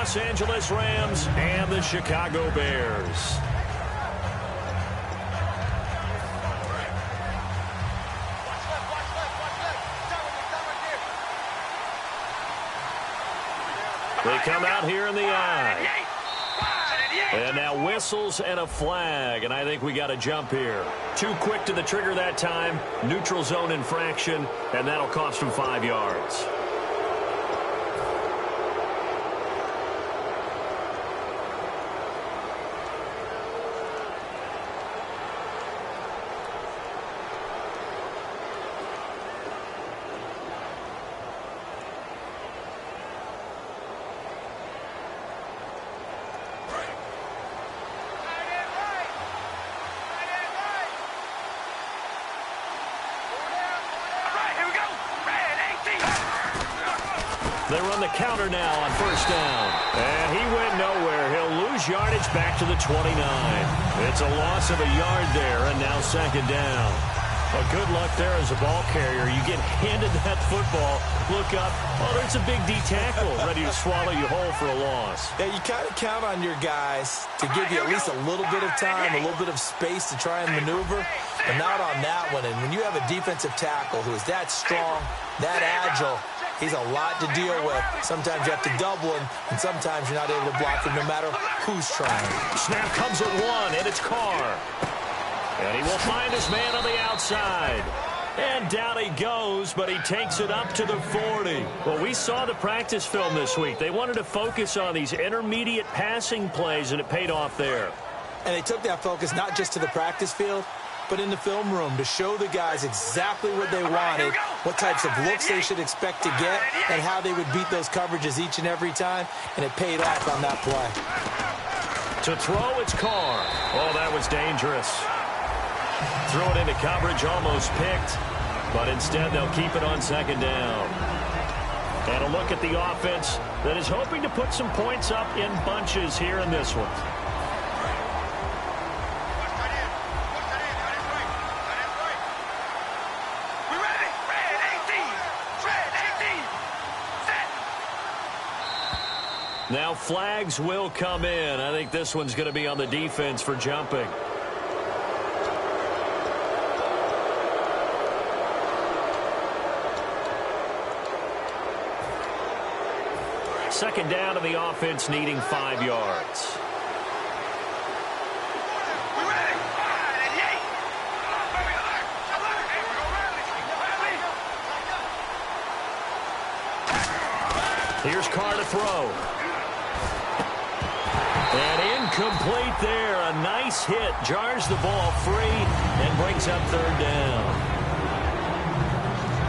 Los Angeles Rams and the Chicago Bears. They come out here in the eye. And now whistles and a flag, and I think we got a jump here. Too quick to the trigger that time. Neutral zone infraction, and that'll cost him 5 yards. They run the counter now on first down. And he went nowhere. He'll lose yardage back to the 29. It's a loss of a yard there, and now second down. Well, good luck there as a ball carrier. You get handed that football, look up, oh, there's a big D tackle ready to swallow you whole for a loss. Yeah, you kind of count on your guys to give you at least a little bit of time, a little bit of space to try and maneuver, but not on that one. And when you have a defensive tackle who is that strong, that agile, he's a lot to deal with. Sometimes you have to double him, and sometimes you're not able to block him no matter who's trying. Snap comes at one, and it's Carr. And he will find his man on the outside. And down he goes, but he takes it up to the 40. Well, we saw the practice film this week. They wanted to focus on these intermediate passing plays, and it paid off there. And they took that focus not just to the practice field, but in the film room to show the guys exactly what they wanted, what types of looks they should expect to get, and how they would beat those coverages each and every time, and it paid off on that play. To throw, it's Carr. Oh, that was dangerous. Throw it into coverage, almost picked, but instead they'll keep it on second down. And a look at the offense that is hoping to put some points up in bunches here in this one. Now flags will come in. I think this one's going to be on the defense for jumping. Second down, and the offense needing 5 yards. Here's Carr to throw. And incomplete there. A nice hit. Jars the ball free and brings up third down.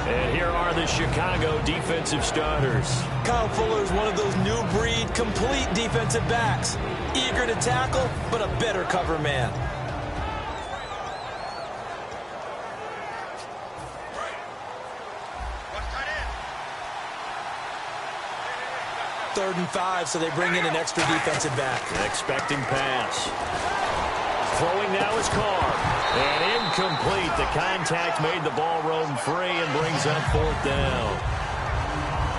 And here are the Chicago defensive starters. Kyle Fuller is one of those new breed, complete defensive backs. Eager to tackle, but a better cover man. Third and 5, so they bring in an extra defensive back. Expecting pass. Throwing now is Carr. And incomplete. The contact made the ball roam free and brings up fourth down.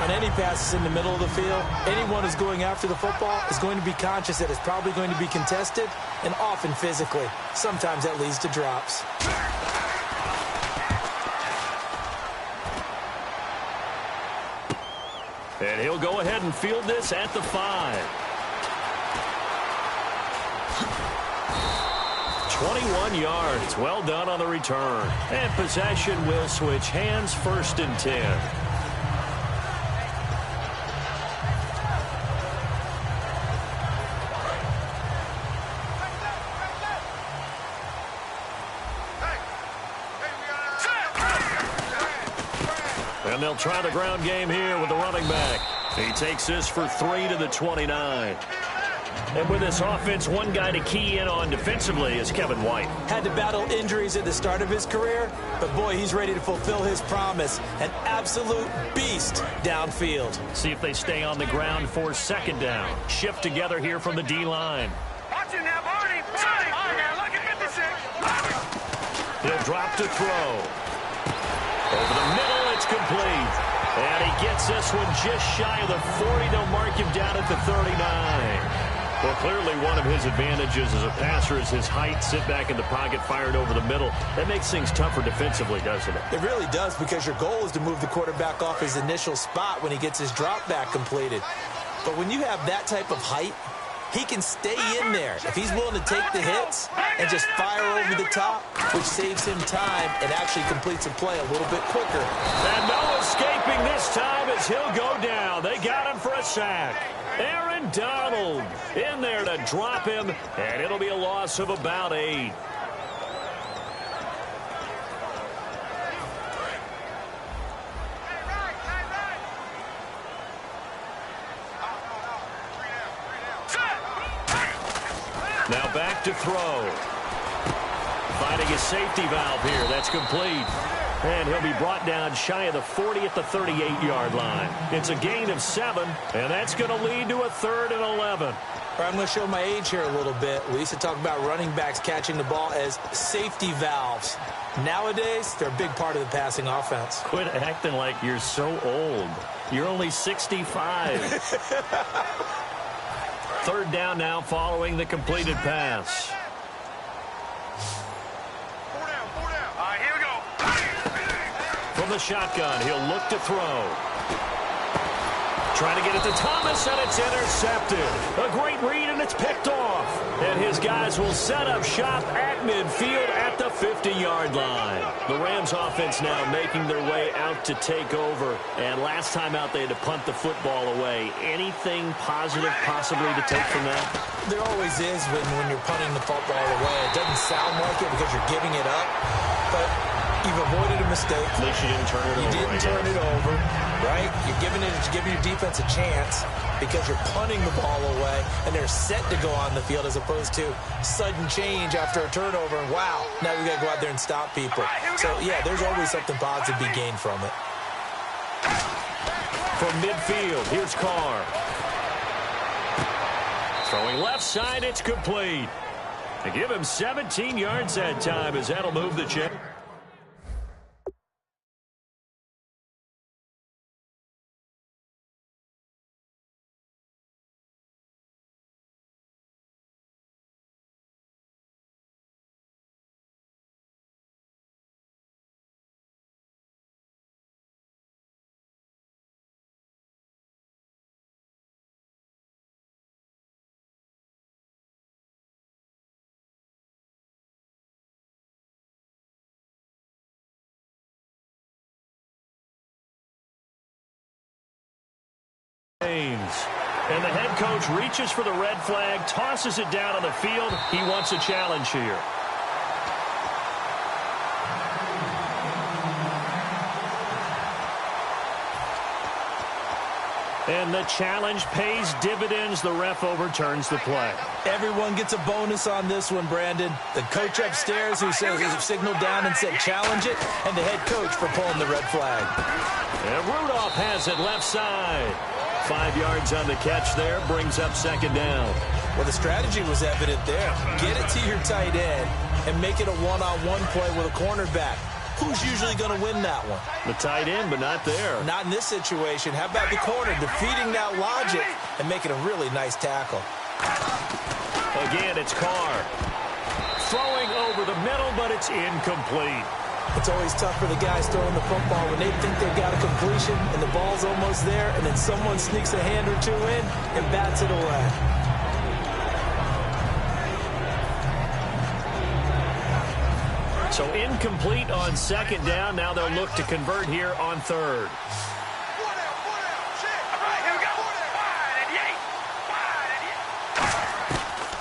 On any passes in the middle of the field, anyone who's going after the football is going to be conscious that it's probably going to be contested, and often physically. Sometimes that leads to drops. And he'll go ahead and field this at the 5. 21 yards. Well done on the return. And possession will switch hands, first and 10. And they'll try the ground game here with the running back. He takes this for 3 to the 29. And with this offense, one guy to key in on defensively is Kevin White. Had to battle injuries at the start of his career, but boy, he's ready to fulfill his promise. An absolute beast downfield. See if they stay on the ground for second down. Shift together here from the D-line. Watch him now, Barney. Look at 56. He'll drop to throw. Over the middle, it's complete. And he gets this one just shy of the 40. They'll mark him down at the 39. Well, clearly one of his advantages as a passer is his height. Sit back in the pocket, fired over the middle. That makes things tougher defensively, doesn't it? It really does, because your goal is to move the quarterback off his initial spot when he gets his drop back completed. But when you have that type of height, he can stay in there if he's willing to take the hits and just fire over the top, which saves him time and actually completes a play a little bit quicker. And no escaping this time as he'll go down. They got him for a sack. Aaron Donald in there to drop him, and it'll be a loss of about 8. Now back to throw. Finding a safety valve here. That's complete. And he'll be brought down shy of the 40 at the 38-yard line. It's a gain of 7, and that's going to lead to a 3rd and 11. I'm going to show my age here a little bit. We used to talk about running backs catching the ball as safety valves. Nowadays, they're a big part of the passing offense. Quit acting like you're so old. You're only 65. 3rd down now following the completed pass. Here we go. From the shotgun, he'll look to throw. Trying to get it to Thomas, and it's intercepted. A great read, and it's picked off. And his guys will set up shop at midfield at the 50-yard line. The Rams offense now making their way out to take over. And last time out, they had to punt the football away. Anything positive possibly to take from that? There always is when you're punting the football away. It doesn't sound like it because you're giving it up, but you've avoided a mistake. At least you didn't turn it over. You didn't turn it over, right? You're giving your defense a chance because you're punting the ball away, and they're set to go on the field as opposed to sudden change after a turnover. And wow, now we got to go out there and stop people. So, yeah, there's always something positive to be gained from it. From midfield, here's Carr. Throwing left side, it's complete. They give him 17 yards that time as that'll move the check. And the head coach reaches for the red flag, tosses it down on the field. He wants a challenge here. And the challenge pays dividends. The ref overturns the play. Everyone gets a bonus on this one, Brandon. The coach upstairs who signaled down and said challenge it, and the head coach for pulling the red flag. And Rudolph has it left side. 5 yards on the catch there, brings up 2nd down. Well, the strategy was evident there. Get it to your tight end and make it a one-on-one play with a cornerback. Who's usually going to win that one? The tight end, but not there. Not in this situation. How about the corner defeating that logic and making a really nice tackle? Again, it's Carr. Throwing over the middle, but it's incomplete. It's always tough for the guys throwing the football when they think they've got a completion and the ball's almost there, and then someone sneaks a hand or two in and bats it away. So incomplete on 2nd down. Now they'll look to convert here on 3rd.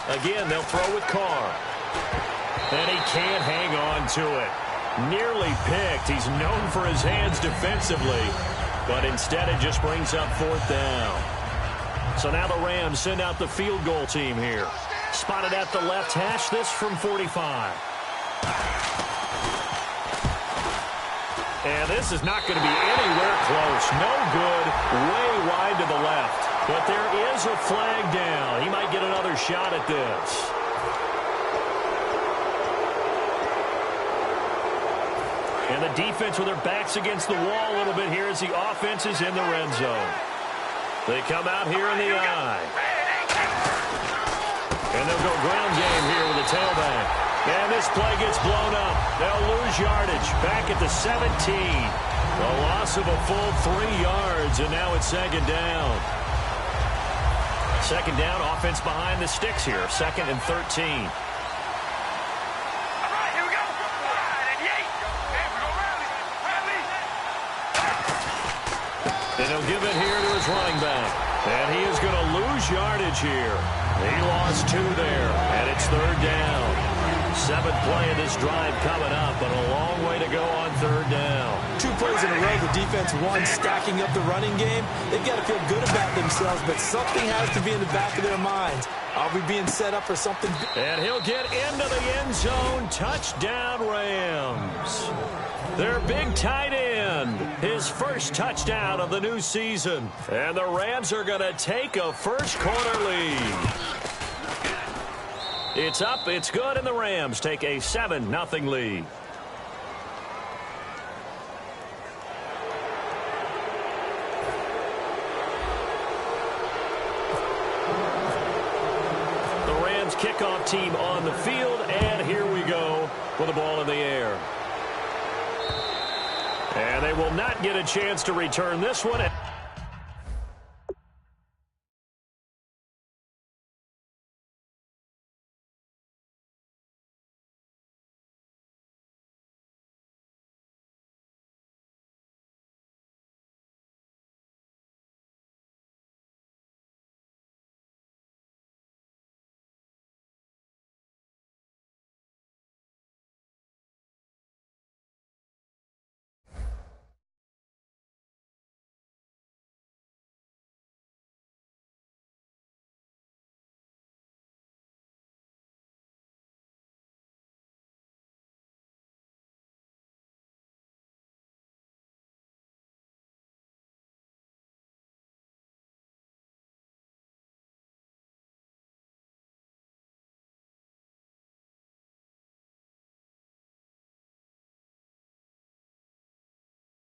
Again, they'll throw with Carr. And he can't hang on to it. Nearly picked. He's known for his hands defensively, but instead it just brings up 4th down. So now the Rams send out the field goal team here. Spotted at the left hash, this from 45. And this is not going to be anywhere close. No good, way wide to the left. But there is a flag down. He might get another shot at this. And the defense with their backs against the wall a little bit here as the offense is in the red zone. They come out here in the I. And they'll go ground game here with the tailback. And this play gets blown up. They'll lose yardage back at the 17. A loss of a full 3 yards, and now it's second down. Second down, offense behind the sticks here. 2nd and 13. And he'll give it here to his running back. And he is going to lose yardage here. He lost 2 there, and it's 3rd down. 7th play of this drive coming up, but a long way to go on 3rd down. 2 plays in a row, the defense won, stacking up the running game. They've got to feel good about themselves, but something has to be in the back of their minds. Are we being set up for something? And he'll get into the end zone. Touchdown, Rams. Their big tight end, his first touchdown of the new season. And the Rams are going to take a first-quarter lead. It's up, it's good, and the Rams take a 7-0 lead. The Rams kickoff team on the field, and here we go with the ball in the air. And they will not get a chance to return this one.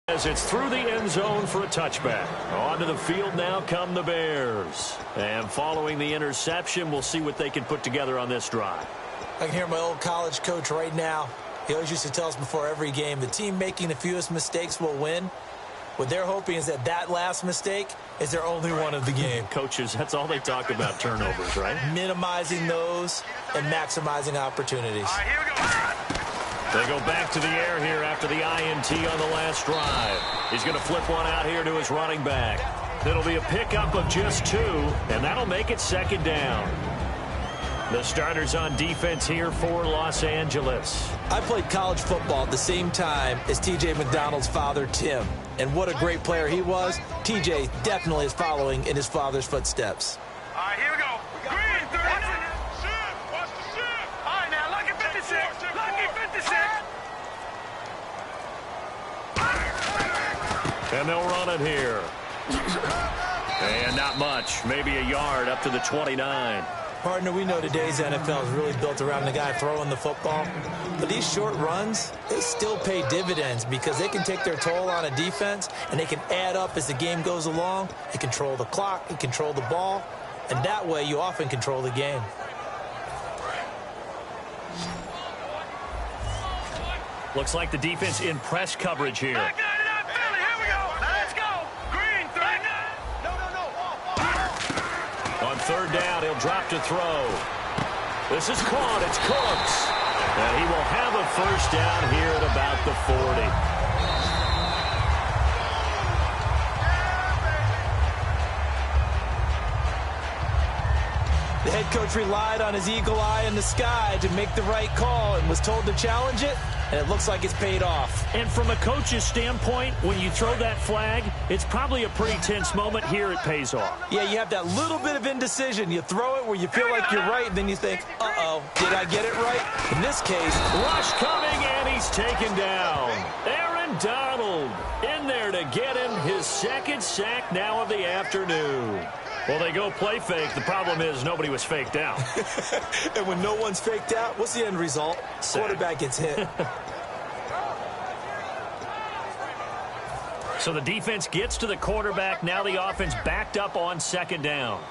As it's through the end zone for a touchback. Onto the field now come the Bears. And following the interception, we'll see what they can put together on this drive. I can hear my old college coach right now. He always used to tell us before every game, the team making the fewest mistakes will win. What they're hoping is that last mistake is their only one of the game. Coaches, that's all they talk about, turnovers, right? Minimizing those and maximizing opportunities. All right, here we go. They go back to the air here after the INT on the last drive. He's going to flip one out here to his running back. It'll be a pickup of just 2, and that'll make it second down. The starters on defense here for Los Angeles. I played college football at the same time as T.J. McDonald's father, Tim. And what a great player he was. T.J. definitely is following in his father's footsteps. All right, here we go. Green, 30. Watch the shift. All right, now, lucky 56. Lucky 56. And they'll run it here. And not much. Maybe a yard up to the 29. Partner, we know today's NFL is really built around the guy throwing the football. But these short runs, they still pay dividends because they can take their toll on a defense and they can add up as the game goes along. They control the clock, they control the ball, and that way you often control the game. Looks like the defense in press coverage here. I got it up, Philly. Here we go. Let's go. Green, 3. No. On third down, he'll drop to throw. This is caught. It's Cooks. And he will have a first down here at about the 40. The head coach relied on his eagle eye in the sky to make the right call and was told to challenge it, and it looks like it's paid off. And from a coach's standpoint, when you throw that flag, it's probably a pretty tense moment. Here it pays off. Yeah, you have that little bit of indecision. You throw it where you feel like you're right, and then you think, uh-oh, did I get it right? In this case, rush coming, and he's taken down. Aaron Donald in there to get him his second sack now of the afternoon. Well, they go play fake. The problem is nobody was faked out. And when no one's faked out, what's the end result? Sack. Quarterback gets hit. So the defense gets to the quarterback. Now the offense backed up on second down.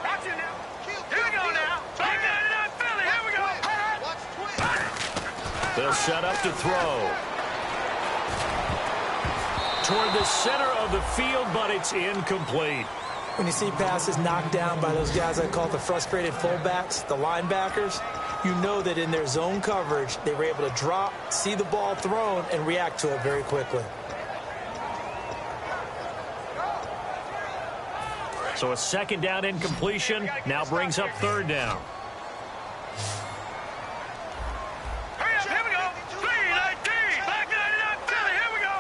Watch it now. Here we go now. Back in Philly. Here we go. They'll set up to throw. Toward the center of the field, but it's incomplete. When you see passes knocked down by those guys I call the frustrated fullbacks, the linebackers, you know that in their zone coverage, they were able to drop, see the ball thrown, and react to it very quickly. So a second down incompletion now brings up third down. Hurry up, here we go. 3-19. Back in Philly. Here we go.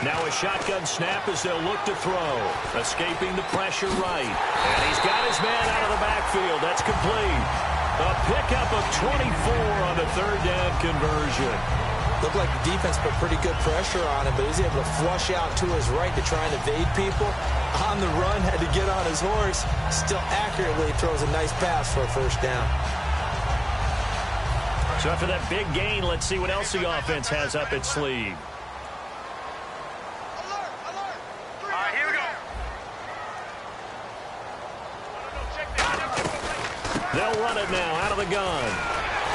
Now a shotgun snap as they'll look to throw. Escaping the pressure right. And he's got his man out of the backfield. That's complete. A pickup of 24 on the third down conversion. Looked like the defense put pretty good pressure on him, but he was able to flush out to his right to try and evade people. On the run, had to get on his horse. Still accurately throws a nice pass for a first down. So after that big gain, let's see what else the offense has up its sleeve. All right, here we go. They'll run it now out of the gun.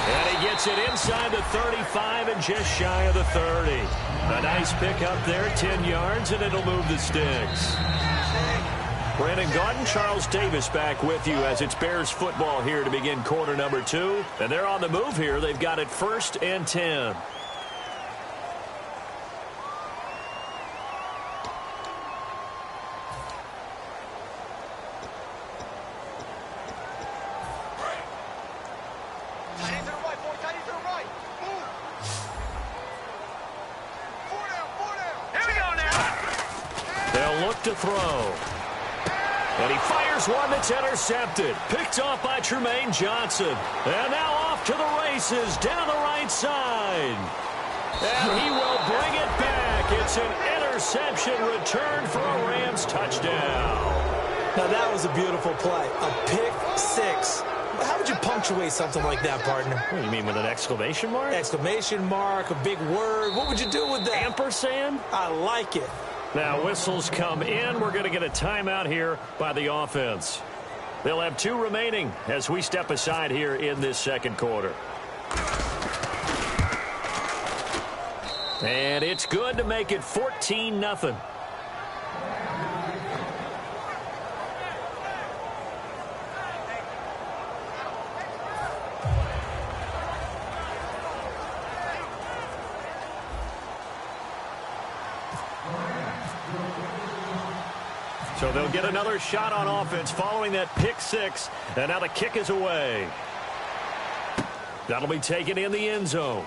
And he gets it inside the 35 and just shy of the 30. A nice pickup there, 10 yards, and it'll move the sticks. Brandon Gaudin, Charles Davis back with you as it's Bears football here to begin quarter number 2. And they're on the move here. They've got it 1st and 10. To throw. And he fires one that's intercepted. Picked off by Tremaine Johnson. And now off to the races down the right side. And he will bring it back. It's an interception return for a Rams touchdown. Now that was a beautiful play. A pick six. How would you punctuate something like that, partner? What do you mean, with an exclamation mark? Exclamation mark, a big word. What would you do with that? Ampersand? I like it. Now whistles come in. We're going to get a timeout here by the offense. They'll have 2 remaining as we step aside here in this second quarter. And it's good to make it 14-0. So they'll get another shot on offense following that pick six. And now the kick is away. That'll be taken in the end zone.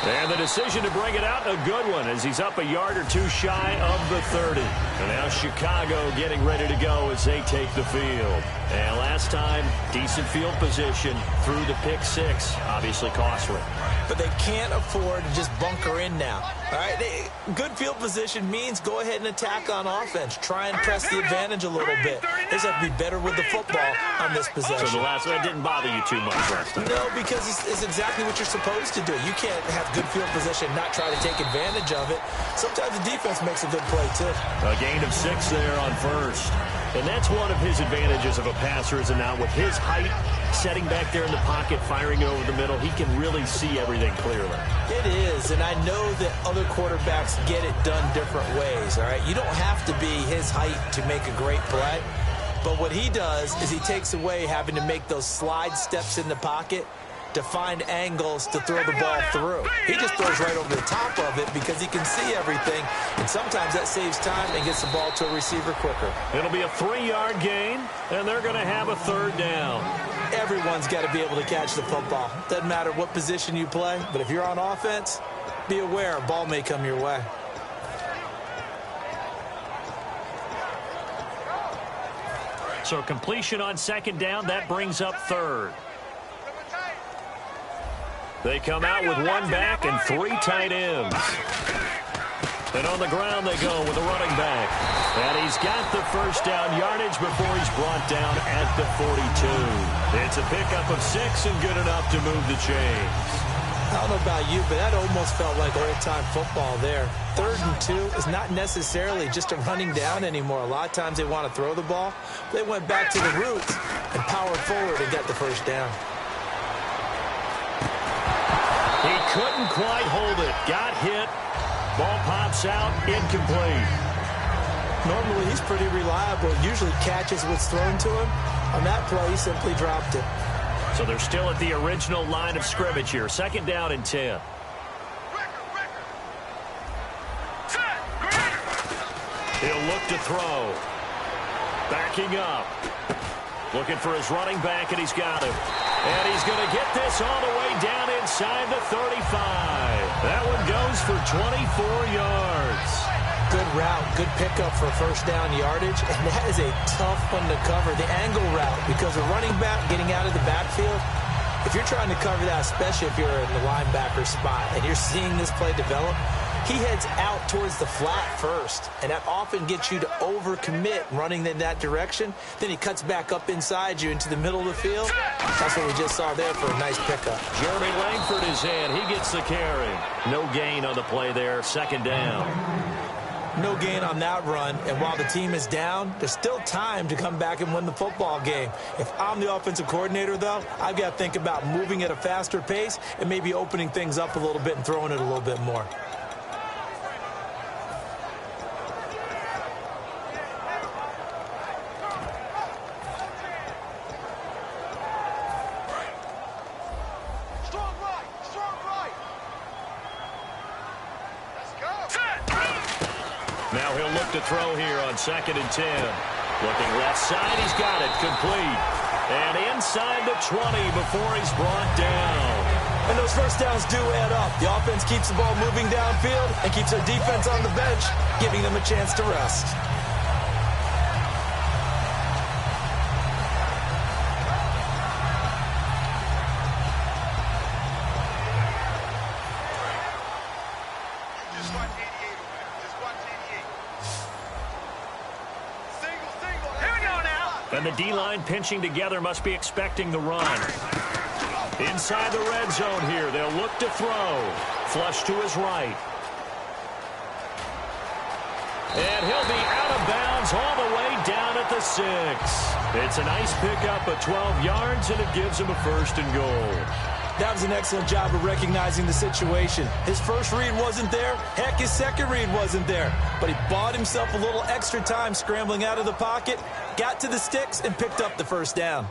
And the decision to bring it out, a good one, as he's up a yard or 2 shy of the 30. And now Chicago getting ready to go as they take the field. And last time, decent field position through the pick six. Obviously costly. But they can't afford to just bunker in now. All right, good field position means go ahead and attack on offense. Try and press the advantage a little bit. They just have to be better with the football on this possession. So the last one didn't bother you too much last time? No, because it's exactly what you're supposed to do. You can't have good field position and not try to take advantage of it. Sometimes the defense makes a good play, too. A gain of 6 there on first. And that's one of his advantages of a passer, is now with his height, setting back there in the pocket, firing over the middle, he can really see everything clearly. It is, and I know that other quarterbacks get it done different ways, all right? You don't have to be his height to make a great play, but what he does is he takes away having to make those slide steps in the pocket to find angles to throw the ball through. He just throws right over the top of it because he can see everything, and sometimes that saves time and gets the ball to a receiver quicker. It'll be a 3-yard gain, and they're going to have a third down. Everyone's got to be able to catch the football. Doesn't matter what position you play, but if you're on offense, be aware a ball may come your way. So completion on second down, that brings up third. They come out with 1 back and 3 tight ends. And on the ground they go with a running back. And he's got the first down yardage before he's brought down at the 42. It's a pickup of 6 and good enough to move the chains. I don't know about you, but that almost felt like old-time football there. 3rd and 2 is not necessarily just a running down anymore. A lot of times they want to throw the ball. They went back to the roots and powered forward and got the first down. He couldn't quite hold it. Got hit. Ball pops out. Incomplete. Normally he's pretty reliable. Usually catches what's thrown to him. On that play, he simply dropped it. So they're still at the original line of scrimmage here. 2nd down and 10. He'll look to throw. Backing up. Looking for his running back, and he's got him. And he's going to get this all the way down inside the 35. That one goes for 24 yards. Good route, good pickup for first down yardage, and that is a tough one to cover, the angle route, because a running back getting out of the backfield, if you're trying to cover that, especially if you're in the linebacker spot and you're seeing this play develop, he heads out towards the flat first, and that often gets you to overcommit running in that direction. Then he cuts back up inside you into the middle of the field. That's what we just saw there for a nice pickup. Jeremy Langford is in. He gets the carry. No gain on the play there. 2nd down. No gain on that run, and while the team is down, there's still time to come back and win the football game. If I'm the offensive coordinator, though, I've got to think about moving at a faster pace and maybe opening things up a little bit and throwing it a little bit more. Now he'll look to throw here on 2nd and 10. Looking left side, he's got it, complete. And inside the 20 before he's brought down. And those first downs do add up. The offense keeps the ball moving downfield and keeps their defense on the bench, giving them a chance to rest. And the D-line pinching together must be expecting the run. Inside the red zone here, they'll look to throw. Flush to his right. And he'll be out of bounds all the way down at the 6. It's a nice pickup of 12 yards, and it gives him a 1st and goal. That was an excellent job of recognizing the situation. His first read wasn't there. Heck, his second read wasn't there. But he bought himself a little extra time scrambling out of the pocket, got to the sticks, and picked up the first down.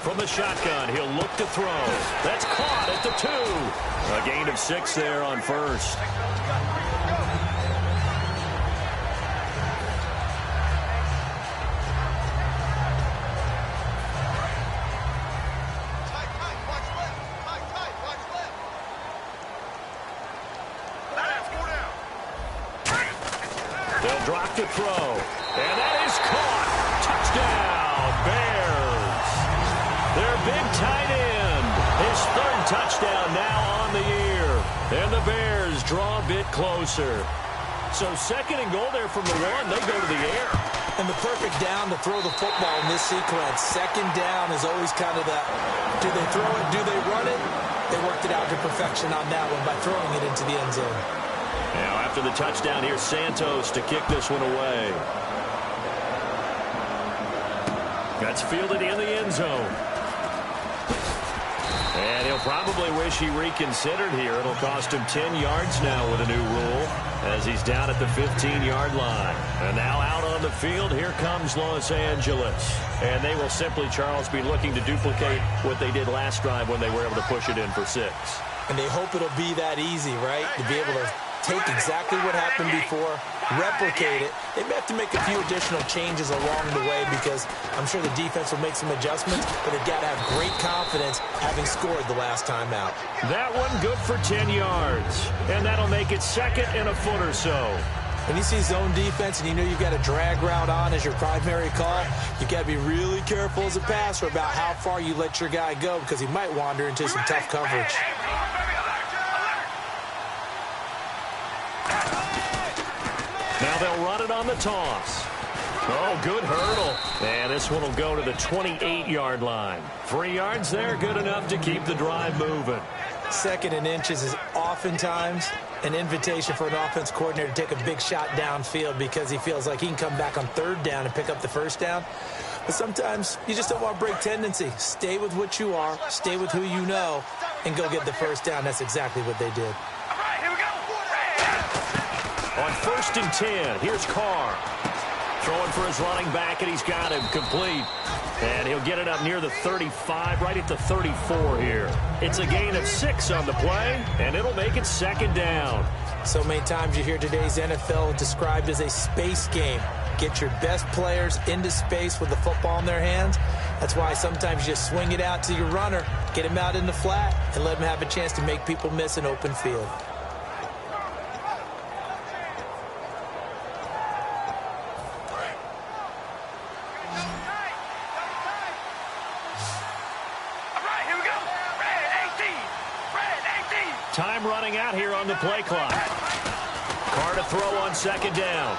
From the shotgun, he'll look to throw. That's caught at the 2. A gain of 6 there on 1st. They'll drop to throw. And that is caught. Touchdown, Bears. Their big tight end. His 3rd touchdown now on the year. And the Bears draw a bit closer. So 2nd and goal there from the 1. They go to the air. And the perfect down to throw the football in this sequence. 2nd down is always kind of that. Do they throw it? Do they run it? They worked it out to perfection on that one by throwing it into the end zone. Now after the touchdown, here's Santos to kick this one away. That's fielded in the end zone. And he'll probably wish he reconsidered here. It'll cost him 10 yards now with a new rule as he's down at the 15-yard line. And now out on the field, here comes Los Angeles. And they will simply, Charles, be looking to duplicate what they did last drive when they were able to push it in for 6. And they hope it'll be that easy, right? To be able to take exactly what happened before, replicate it. They may have to make a few additional changes along the way because I'm sure the defense will make some adjustments, but they've got to have great confidence having scored the last time out. That one good for 10 yards, and that'll make it 2nd and a foot or so. When you see zone defense and you know you've got a drag route on as your primary call, you've got to be really careful as a passer about how far you let your guy go because he might wander into some tough coverage. Now they'll run it on the toss. Oh, good hurdle. And this one will go to the 28-yard line. 3 yards there, good enough to keep the drive moving. 2nd and inches is oftentimes an invitation for an offense coordinator to take a big shot downfield because he feels like he can come back on 3rd down and pick up the 1st down. But sometimes you just don't want to break tendency. Stay with what you are, stay with who you know, and go get the 1st down. That's exactly what they did. All right, here we go. On 1st and 10, here's Carr. Throwing for his running back, and he's got him complete. And he'll get it up near the 35, right at the 34 here. It's a gain of 6 on the play, and it'll make it 2nd down. So many times you hear today's NFL described as a space game. Get your best players into space with the football in their hands. That's why sometimes you just swing it out to your runner, get him out in the flat, and let him have a chance to make people miss an open field. Time running out here on the play clock. Carr to throw on 2nd down.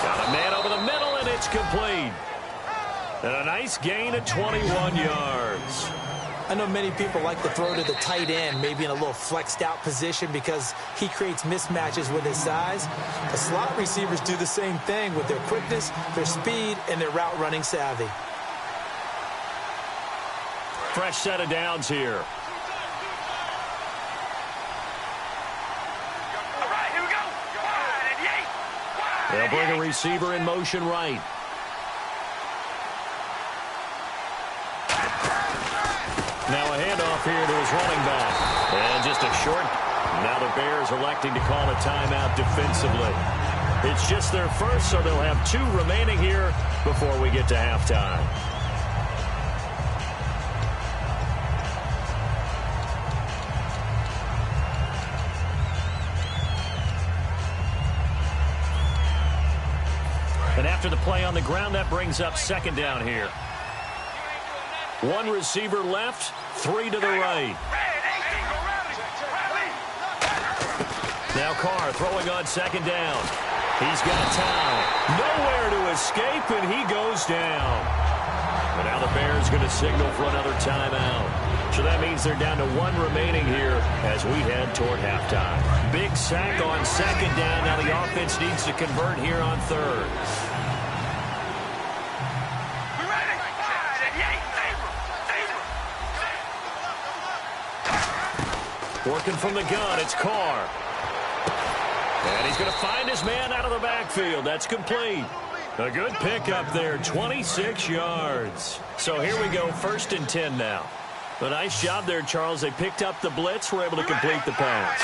Got a man over the middle, and it's complete. And a nice gain of 21 yards. I know many people like to throw to the tight end, maybe in a little flexed out position because he creates mismatches with his size. The slot receivers do the same thing with their quickness, their speed, and their route running savvy. Fresh set of downs here. They'll bring a receiver in motion right. Now a handoff here to his running back. And just a short. Now the Bears electing to call a timeout defensively. It's just their first, so they'll have 2 remaining here before we get to halftime. And after the play on the ground, that brings up 2nd down here. 1 receiver left, 3 to the right. Now Carr throwing on 2nd down. He's got time. Nowhere to escape, and he goes down. But now the Bears going to signal for another timeout. So that means they're down to 1 remaining here as we head toward halftime. Big sack on 2nd down. Now the offense needs to convert here on 3rd. Working from the gun, it's Carr. And he's going to find his man out of the backfield. That's complete. A good pickup there, 26 yards. So here we go, 1st and 10 now. A nice job there, Charles. They picked up the blitz, were able to complete the pass.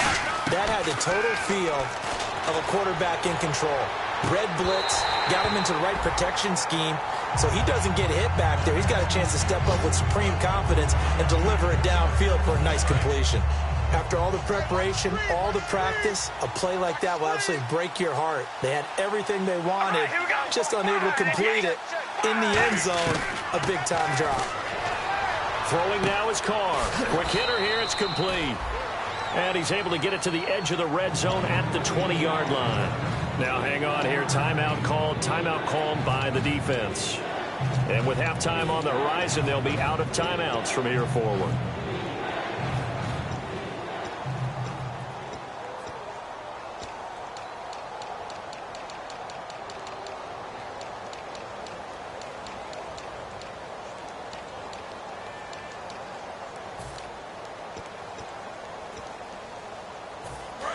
That had the total feel of a quarterback in control. Red blitz, got him into the right protection scheme, so he doesn't get hit back there. He's got a chance to step up with supreme confidence and deliver it downfield for a nice completion. After all the preparation, all the practice, a play like that will absolutely break your heart. They had everything they wanted, just unable to complete it. In the end zone, a big-time drop. Throwing now is Carr. Quick hitter here, it's complete. And he's able to get it to the edge of the red zone at the 20-yard line. Now hang on here, timeout called by the defense. And with halftime on the horizon, they'll be out of timeouts from here forward.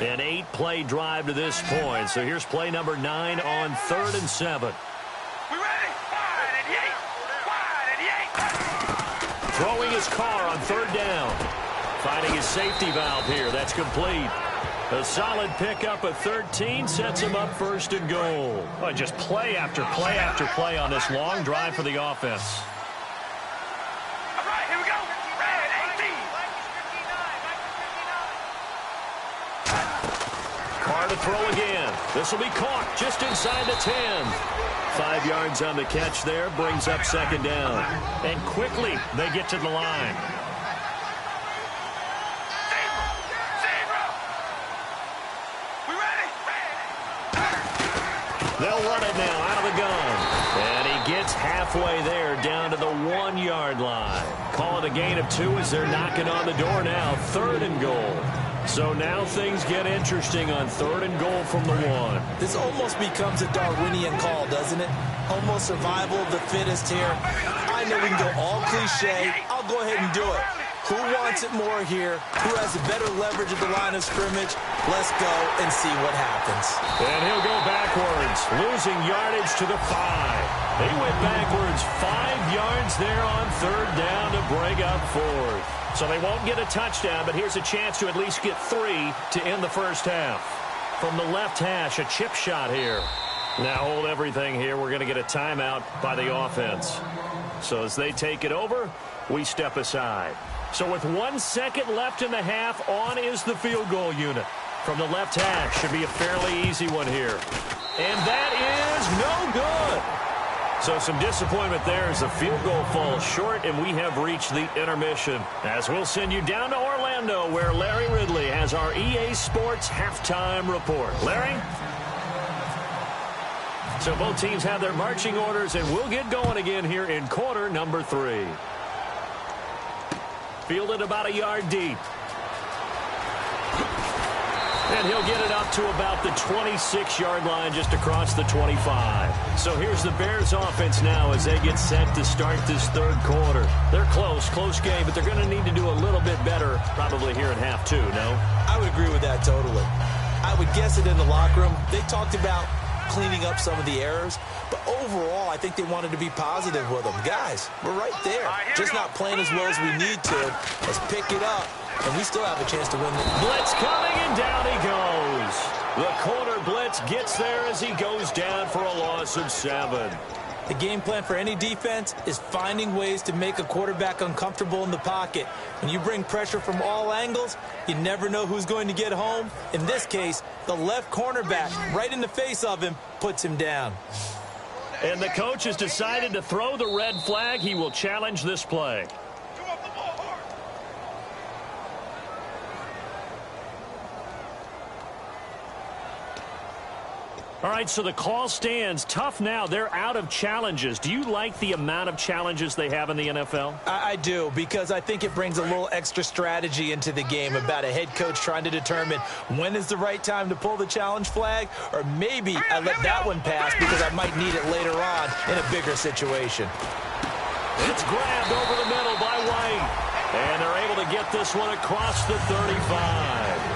An 8-play drive to this point. So here's play number 9 on 3rd and 7. We ready? Wide and 8. Throwing his Carr on 3rd down. Finding his safety valve here. That's complete. A solid pickup of 13 sets him up 1st and goal. Oh, just play after play after play on this long drive for the offense. All right, here we go. Red 18. Carr to throw again. This will be caught just inside the 10. 5 yards on the catch there, brings up 2nd down. And quickly, they get to the line. They'll run it now out of the gun. And he gets halfway there down to the 1-yard line. Call it a gain of 2 as they're knocking on the door now. 3rd and goal. So now things get interesting on 3rd and goal from the 1. This almost becomes a Darwinian call, doesn't it? Almost survival of the fittest here. I know we can go all cliche. I'll go ahead and do it. Who wants it more here? Who has a better leverage at the line of scrimmage? Let's go and see what happens. And he'll go backwards, losing yardage to the 5. He went backwards 5 yards there on 3rd down to bring up 4th. So they won't get a touchdown, but here's a chance to at least get 3 to end the first half. From the left hash, a chip shot here. Now hold everything here. We're going to get a timeout by the offense. So as they take it over, we step aside. So with 1 second left in the half, on is the field goal unit. From the left hash, should be a fairly easy one here. And that is no good. So some disappointment there as the field goal falls short, and we have reached the intermission. As we'll send you down to Orlando, where Larry Ridley has our EA Sports halftime report. Larry? So both teams have their marching orders, and we'll get going again here in quarter number 3. Fielded about a yard deep. And he'll get it up to about the 26-yard line just across the 25. So here's the Bears offense now as they get set to start this 3rd quarter. They're close game, but they're going to need to do a little bit better probably here in half 2, no? I would agree with that totally. I would guess it in the locker room. They talked about cleaning up some of the errors, but overall, I think they wanted to be positive with them. Guys, we're right there. Just not playing as well as we need to. Let's pick it up, and we still have a chance to win. Blitz coming, and down he goes. The corner blitz gets there as he goes down for a loss of 7. The game plan for any defense is finding ways to make a quarterback uncomfortable in the pocket. When you bring pressure from all angles, you never know who's going to get home. In this case, the left cornerback, right in the face of him, puts him down. And the coach has decided to throw the red flag. He will challenge this play. All right, so the call stands. Tough now. They're out of challenges. Do you like the amount of challenges they have in the NFL? I do, because I think it brings a little extra strategy into the game about a head coach trying to determine when is the right time to pull the challenge flag, or maybe I let that one pass because I might need it later on in a bigger situation. It's grabbed over the middle by White. And they're able to get this one across the 35.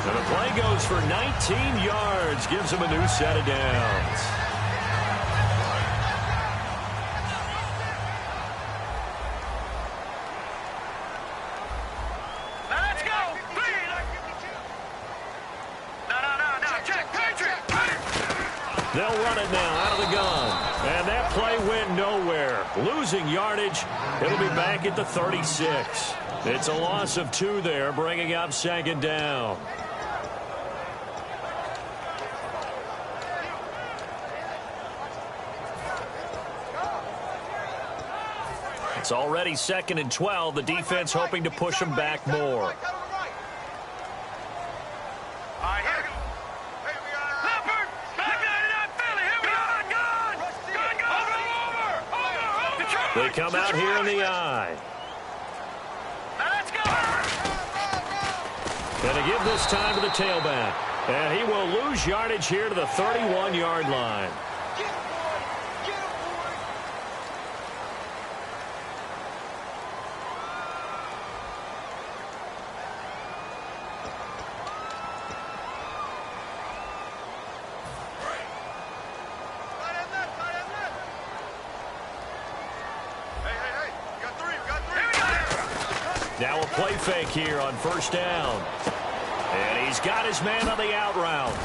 And the play goes for 19 yards. Gives them a new set of downs. Now let's go. No. Check. They'll run it now out of the gun. And that play went nowhere. Losing yardage. It'll be back at the 36. It's a loss of 2 there, bringing up 2nd down. It's already 2nd and 12. The defense hoping to push them back more. They come out here in the eye. And to give this time to the tailback. And he will lose yardage here to the 31-yard line. Now a play fake here on 1st down. And he's got his man on the out route.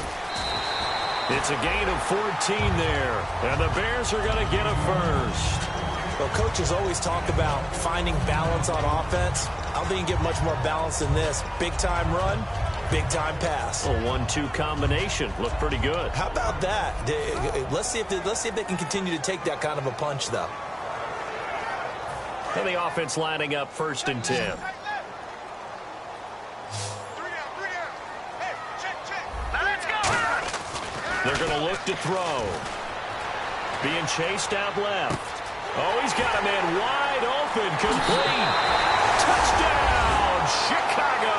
It's a gain of 14 there. And the Bears are going to get a first. Well, coaches always talk about finding balance on offense. I don't think you can get much more balance than this. Big-time run, big-time pass. A 1-2 combination. Looked pretty good. How about that? Let's see if they can continue to take that kind of a punch, though. And the offense lining up 1st and 10. They're going to look to throw. being chased out left. Oh, he's got a man wide open, complete. Touchdown, Chicago!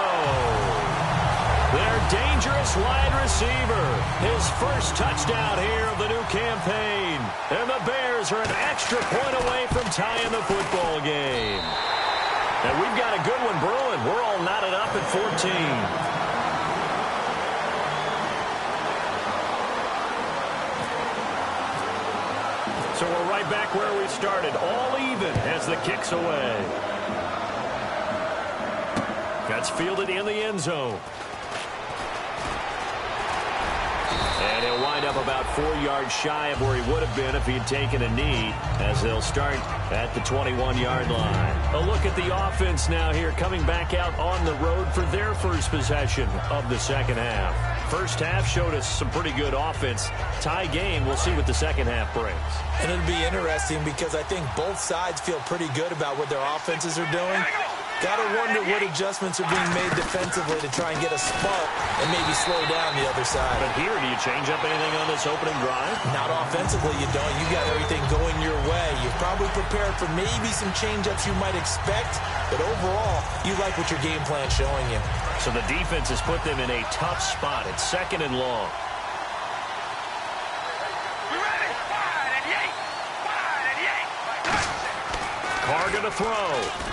Their dangerous wide receiver. His first touchdown here of the new campaign. And the Bears are an extra point away from tying the football game. And we've got a good one brewing. We're all knotted up at 14. So we're right back where we started, all even as the kick's away. That's fielded in the end zone. And he'll wind up about 4 yards shy of where he would have been if he had taken a knee, as they'll start at the 21-yard line. A look at the offense now here, coming back out on the road for their first possession of the second half. First half showed us some pretty good offense. Tie game, we'll see what the second half brings. And it'll be interesting because I think both sides feel pretty good about what their offenses are doing. Got to wonder what adjustments are being made defensively to try and get a spark and maybe slow down the other side. But here, do you change up anything on this opening drive? Not offensively, you don't. You got everything going your way. You've probably prepared for maybe some change-ups you might expect, but overall, you like what your game plan's showing you. So the defense has put them in a tough spot. It's 2nd and long. Carr going to throw.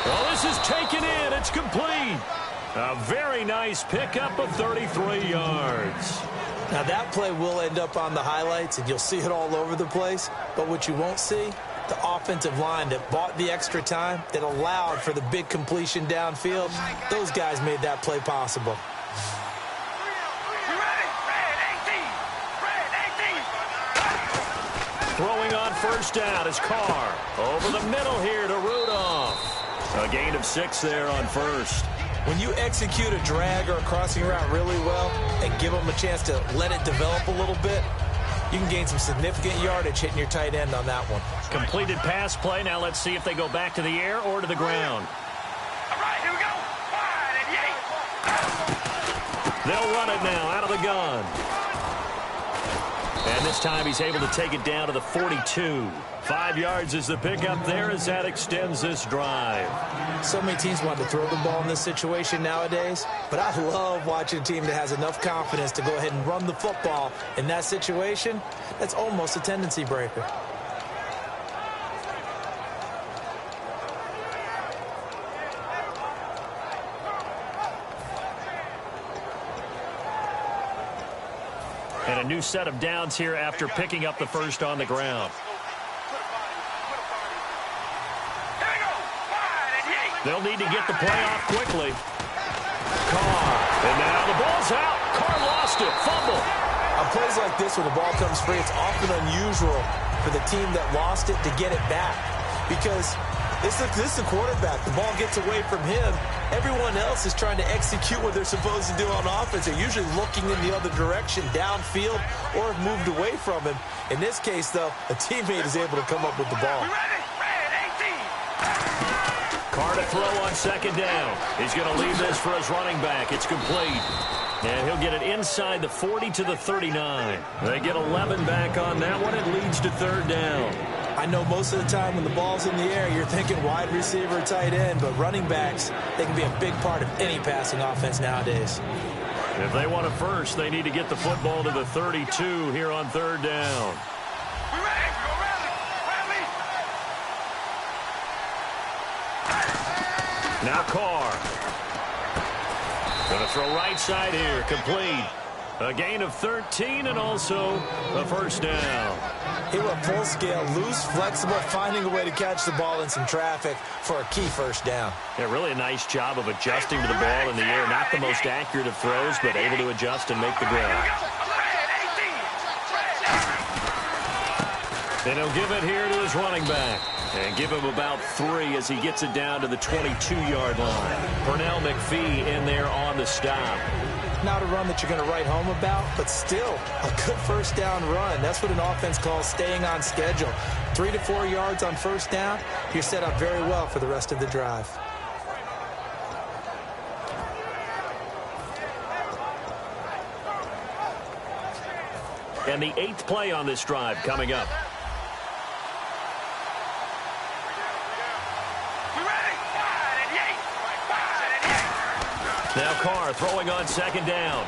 Well, this is taken in. It's complete. A very nice pickup of 33 yards. Now, that play will end up on the highlights, and you'll see it all over the place. But what you won't see, the offensive line that bought the extra time, that allowed for the big completion downfield, those guys made that play possible. Throwing on first down is Carr. Over the middle here to Rudolph. A gain of 6 there on first. When you execute a drag or a crossing route really well and give them a chance to let it develop a little bit, you can gain some significant yardage hitting your tight end on that one. Completed pass play. Now let's see if they go back to the air or to the ground. All right, here we go. They'll run it now out of the gun. And this time he's able to take it down to the 42. 5 yards is the pickup there as that extends this drive. So many teams want to throw the ball in this situation nowadays, but I love watching a team that has enough confidence to go ahead and run the football in that situation. That's almost a tendency breaker. And a new set of downs here after picking up the first on the ground. They'll need to get the play off quickly. Carr. And now the ball's out. Carr lost it. Fumble. On plays like this where the ball comes free, it's often unusual for the team that lost it to get it back. Because this is the quarterback. The ball gets away from him. Everyone else is trying to execute what they're supposed to do on offense. They're usually looking in the other direction, downfield, or have moved away from him. In this case, though, a teammate is able to come up with the ball. Carr to throw on second down. He's going to leave this for his running back. It's complete. And he'll get it inside the 40 to the 39. They get 11 back on that one. It leads to third down. I know most of the time when the ball's in the air, you're thinking wide receiver, tight end, but running backs, they can be a big part of any passing offense nowadays. If they want it first, they need to get the football to the 32 here on third down. Now Carr. Going to throw right side here. Complete. A gain of 13 and also a first down. He went full scale, loose, flexible, finding a way to catch the ball in some traffic for a key first down. Yeah, really a nice job of adjusting to the ball in the air. Not the most accurate of throws, but able to adjust and make the grab. Then he'll give it here to his running back. And give him about 3 as he gets it down to the 22-yard line. Pernell McPhee in there on the stop. Not a run that you're going to write home about, but still a good first down run. That's what an offense calls staying on schedule. 3 to 4 yards on first down, you're set up very well for the rest of the drive. And the 8th play on this drive coming up. Now Carr throwing on 2nd down.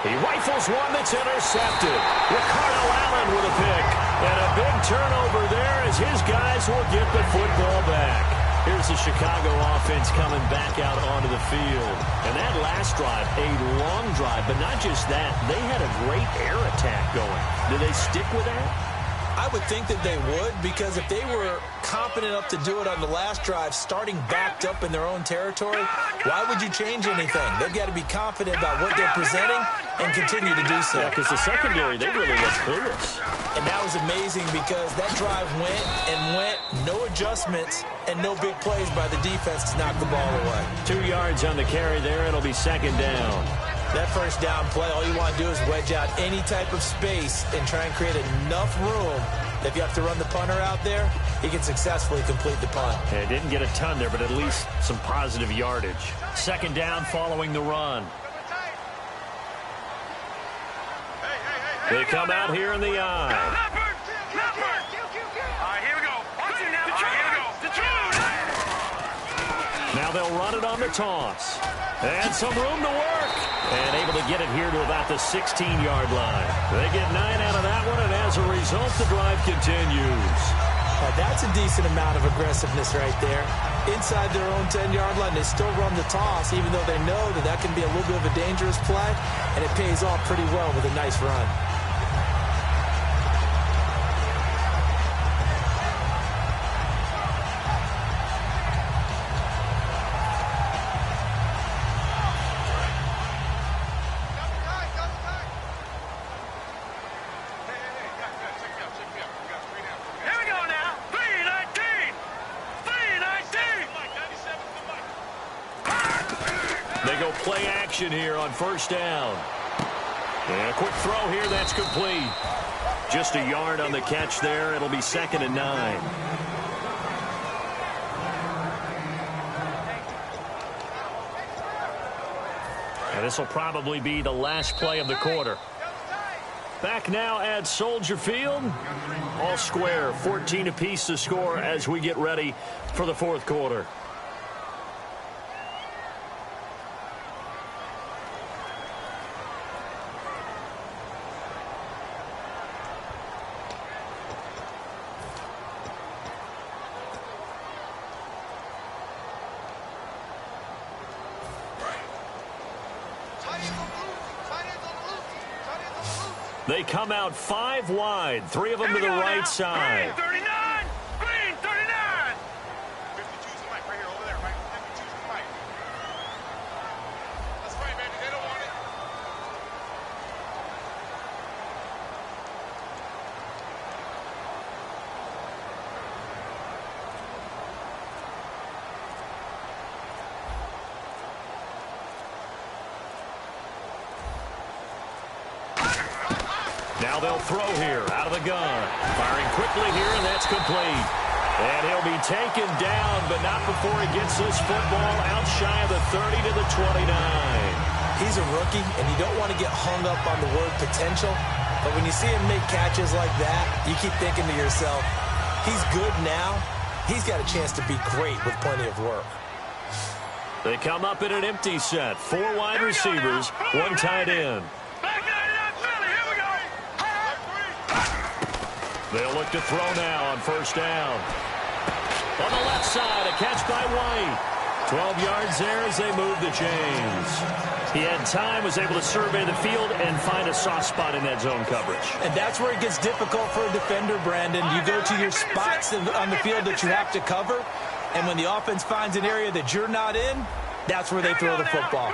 He rifles one that's intercepted. Ricardo Allen with a pick. And a big turnover there as his guys will get the football back. Here's the Chicago offense coming back out onto the field. And that last drive, a long drive, but not just that. They had a great air attack going. Do they stick with that? I would think that they would, because if they were competent enough to do it on the last drive, starting backed up in their own territory, why would you change anything? They've got to be confident about what they're presenting and continue to do so. Yeah, because the secondary, they really looked clueless. And that was amazing because that drive went and went, no adjustments, and no big plays by the defense to knock the ball away. 2 yards on the carry there. It'll be 2nd down. That first down play, all you want to do is wedge out any type of space and try and create enough room that if you have to run the punter out there, he can successfully complete the punt. Yeah, didn't get a ton there, but at least some positive yardage. 2nd down following the run. They come out here in the eye. Now they'll run it on the toss. And some room to work. And able to get it here to about the 16-yard line. They get 9 out of that one, and as a result, the drive continues. That's a decent amount of aggressiveness right there. Inside their own 10-yard line, they still run the toss, even though they know that that can be a little bit of a dangerous play, and it pays off pretty well with a nice run. Play action here on 1st down. And a quick throw here, that's complete. Just a yard on the catch there. It'll be 2nd and 9. And this will probably be the last play of the quarter. Back now at Soldier Field. All square, 14 apiece to score as we get ready for the 4th quarter. They come out 5 wide, 3 of them to the right side. Green 39! Green 39! 52's the mic right here, over there, right? 52's the mic. That's right, baby. They don't want it. Now they'll throw here out of the gun. Firing quickly here, and that's complete. And he'll be taken down, but not before he gets this football out shy of the 30 to the 29. He's a rookie, and you don't want to get hung up on the word potential. But when you see him make catches like that, you keep thinking to yourself, he's good now. He's got a chance to be great with plenty of work. They come up in an empty set. 4 wide receivers, 1 tight end. They'll look to throw now on 1st down. On the left side, a catch by White. 12 yards there as they move the chains. He had time, was able to survey the field and find a soft spot in that zone coverage. And that's where it gets difficult for a defender, Brandon. You go to your spots on the field that you have to cover, and when the offense finds an area that you're not in, that's where they throw the football.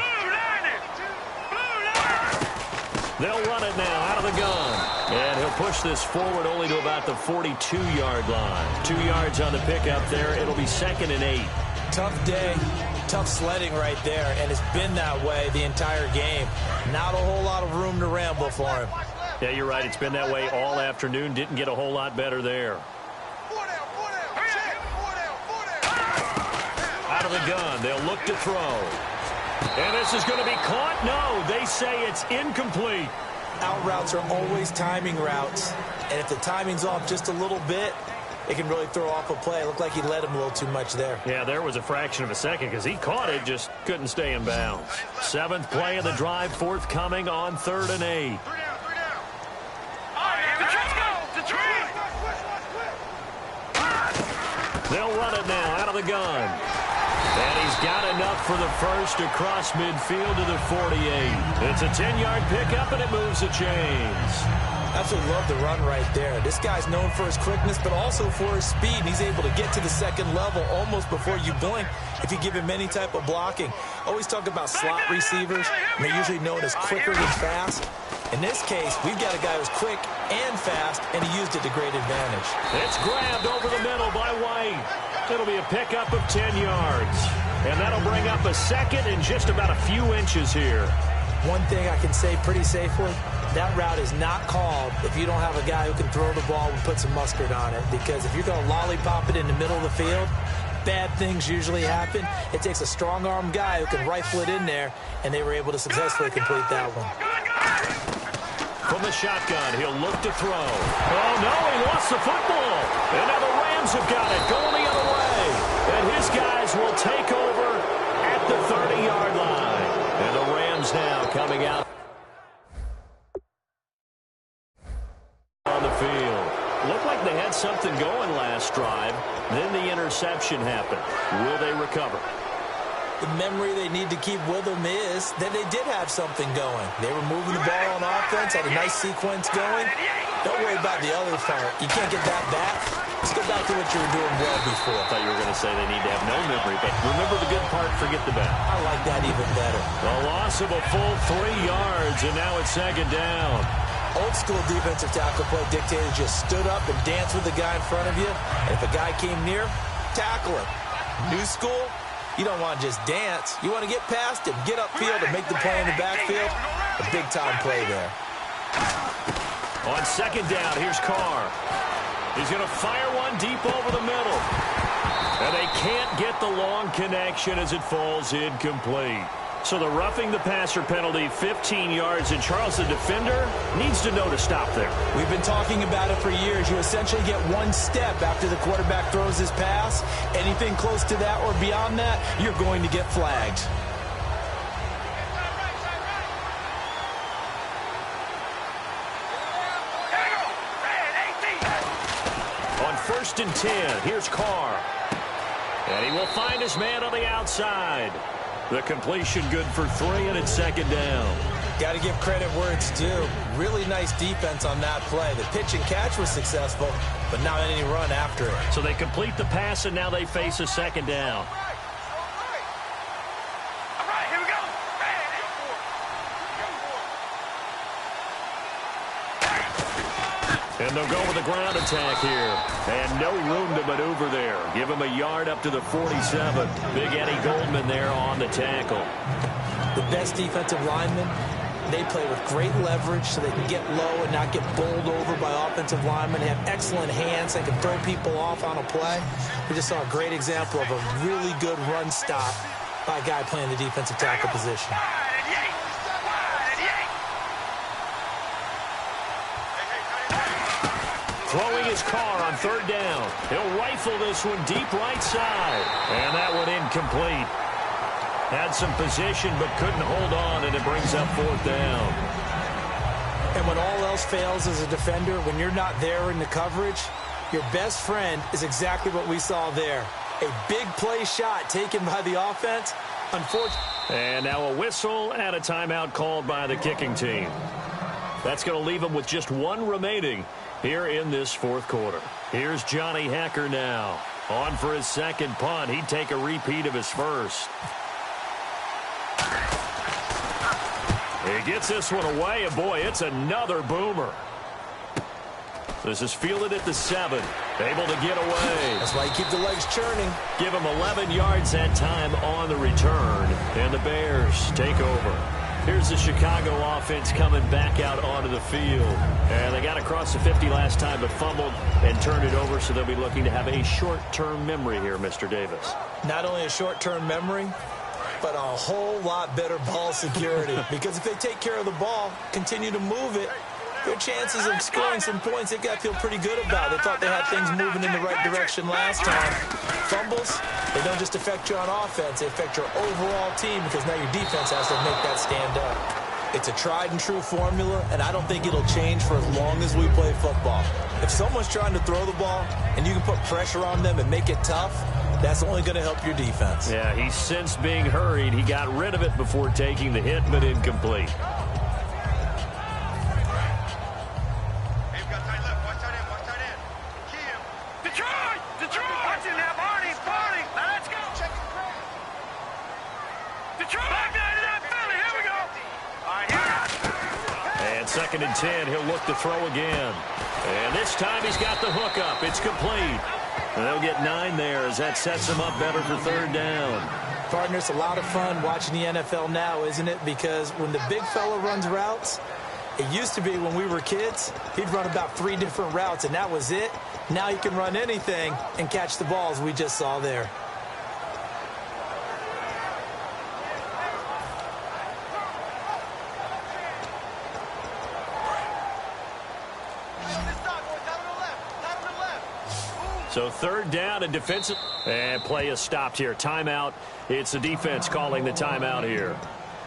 They'll run it now out of the gun. And he'll push this forward only to about the 42-yard line. 2 yards on the pickup there. It'll be 2nd and 8. Tough day, tough sledding right there, and it's been that way the entire game. Not a whole lot of room to ramble for him. Yeah, you're right. It's been that way all afternoon. Didn't get a whole lot better there. Out of the gun. They'll look to throw. And this is going to be caught. No, they say it's incomplete. Out routes are always timing routes, and if the timing's off just a little bit, it can really throw off a play. It looked like he let him a little too much there. Yeah, there was a fraction of a second because he caught it, just couldn't stay in bounds. 7th play of the drive forthcoming on 3rd and 8. They'll run it now out of the gun. And he's got enough for the first across midfield to the 48. It's a 10-yard pickup, and it moves the chains. Absolutely love the run right there. This guy's known for his quickness, but also for his speed. And he's able to get to the second level almost before you blink if you give him any type of blocking. Always talk about slot receivers, and they're usually known as quicker than fast. In this case, we've got a guy who's quick and fast, and he used it to great advantage. It's grabbed over the middle by White. It'll be a pickup of 10 yards. And that'll bring up a second and just about a few inches here. One thing I can say pretty safely, that route is not called if you don't have a guy who can throw the ball and put some mustard on it. Because if you're going to lollipop it in the middle of the field, bad things usually happen. It takes a strong-arm guy who can rifle it in there, and they were able to successfully complete that one. From the shotgun, he'll look to throw. Oh, no, he lost the football. And now the Rams have got it, going the other way. And his guys will take over at the 30-yard line. And the Rams now coming out on the field. Looked like they had something going last drive. Then the interception happened. Will they recover? The memory they need to keep with them is that they did have something going. They were moving the ball on offense, had a nice sequence going. Don't worry about the other part. You can't get that back. Let's go back to what you were doing well before. I thought you were going to say they need to have no memory, but remember the good part, forget the bad. I like that even better. A loss of a full 3 yards, and now it's 2nd down. Old school defensive tackle play dictated just stood up and danced with the guy in front of you. And if a guy came near, tackle him. New school, you don't want to just dance. You want to get past him, get upfield, and make the play in the backfield. A big-time play there. On 2nd down, here's Carr. He's going to fire one deep over the middle. And they can't get the long connection as it falls incomplete. So the roughing the passer penalty, 15 yards, and Charles, the defender, needs to know to stop there. We've been talking about it for years. You essentially get one step after the quarterback throws his pass. Anything close to that or beyond that, you're going to get flagged. On 1st and 10, here's Carr. And he will find his man on the outside. The completion good for 3, and it's 2nd down. Got to give credit where it's due. Really nice defense on that play. The pitch and catch was successful, but not any run after it. So they complete the pass, and now they face a 2nd down. All right, here we go. And they'll go with the ground attack here. And no room to maneuver there. Give him a yard up to the 47. Big Eddie Goldman there on the tackle. The best defensive linemen, they play with great leverage so they can get low and not get bowled over by offensive linemen. They have excellent hands. They can throw people off on a play. We just saw a great example of a really good run stop by a guy playing the defensive tackle position. Throwing his Carr on 3rd down. He'll rifle this one deep right side. And that one incomplete. Had some position but couldn't hold on, and it brings up 4th down. And when all else fails as a defender, when you're not there in the coverage, your best friend is exactly what we saw there. A big play shot taken by the offense. Unfortunately. And now a whistle and a timeout called by the kicking team. That's going to leave them with just 1 remaining here in this 4th quarter. Here's Johnny Hekker now. On for his 2nd punt. He'd take a repeat of his first. He gets this one away, and boy, it's another boomer. This is fielded at the 7. Able to get away. That's why you keep the legs churning. Give him 11 yards that time on the return. And the Bears take over. Here's the Chicago offense coming back out onto the field. And they got across the 50 last time, but fumbled and turned it over, so they'll be looking to have a short-term memory here, Mr. Davis. Not only a short-term memory, but a whole lot better ball security. Because if they take care of the ball, continue to move it, their chances of scoring some points, they got to feel pretty good about. They thought they had things moving in the right direction last time. Fumbles, they don't just affect you on offense. They affect your overall team because now your defense has to make that stand up. It's a tried-and-true formula, and I don't think it'll change for as long as we play football. If someone's trying to throw the ball and you can put pressure on them and make it tough, that's only going to help your defense. Yeah, he's since being hurried. He got rid of it before taking the hit, but incomplete. Second and 10, he'll look to throw again. And this time he's got the hook up. It's complete. And they'll get 9 there as that sets him up better for third down. Partner, it's a lot of fun watching the NFL now, isn't it? Because when the big fella runs routes, it used to be when we were kids, he'd run about 3 different routes, and that was it. Now he can run anything and catch the balls we just saw there. So third down and defensive. And play is stopped here. Timeout. It's the defense calling the timeout here.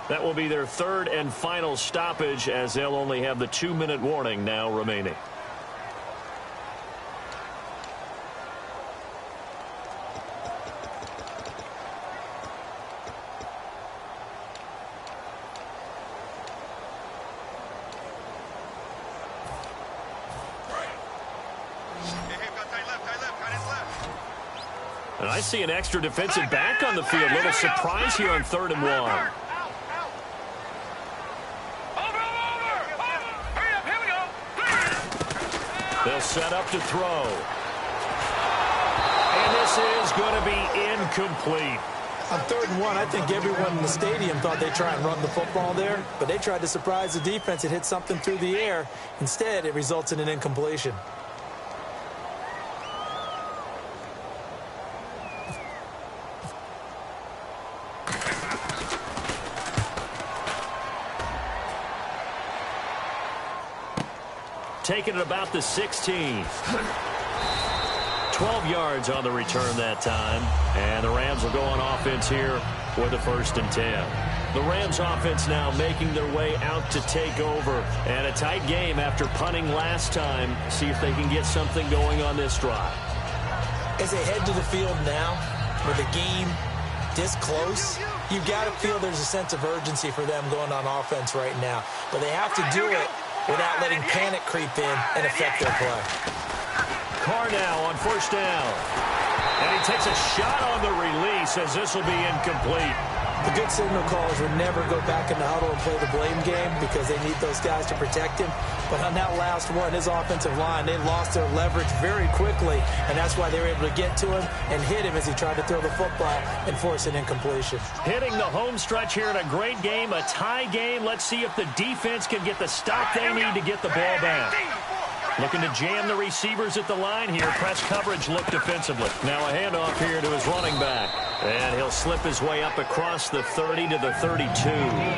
That will be their third and final stoppage as they'll only have the 2-minute warning now remaining. And I see an extra defensive back on the field. Little surprise here on 3rd and 1. They'll set up to throw. And this is going to be incomplete. On 3rd and 1, I think everyone in the stadium thought they'd try and run the football there, but they tried to surprise the defense and hit something through the air. Instead, it results in an incompletion. Taking it about the 16. 12 yards on the return that time. And the Rams will go on offense here with the 1st and 10. The Rams offense now making their way out to take over. And a tight game after punting last time. See if they can get something going on this drive. As they head to the field now, with the game this close, you've got to feel there's a sense of urgency for them going on offense right now. But they have to do it without letting panic creep in and affect their play. Carr now on 1st down. And he takes a shot on the release as this will be incomplete. The good signal callers would never go back in the huddle and play the blame game because they need those guys to protect him. But on that last one, his offensive line, they lost their leverage very quickly, and that's why they were able to get to him and hit him as he tried to throw the football and force an incompletion. Hitting the home stretch here in a great game, a tie game. Let's see if the defense can get the stop they need to get the ball back. Looking to jam the receivers at the line here. Press coverage look defensively. Now a handoff here to his running back. And he'll slip his way up across the 30 to the 32.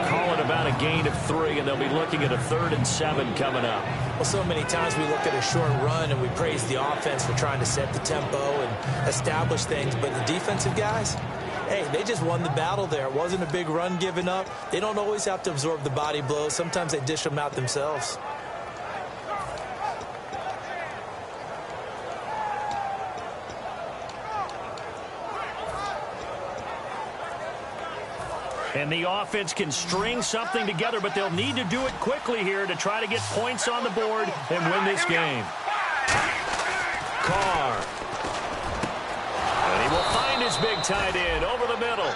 Call it about a gain of 3, and they'll be looking at a 3rd and 7 coming up. Well, so many times we look at a short run and we praise the offense for trying to set the tempo and establish things. But the defensive guys, hey, they just won the battle there. It wasn't a big run given up. They don't always have to absorb the body blows. Sometimes they dish them out themselves. And the offense can string something together, but they'll need to do it quickly here to try to get points on the board and win this game. Carr. And he will find his big tight end over the middle.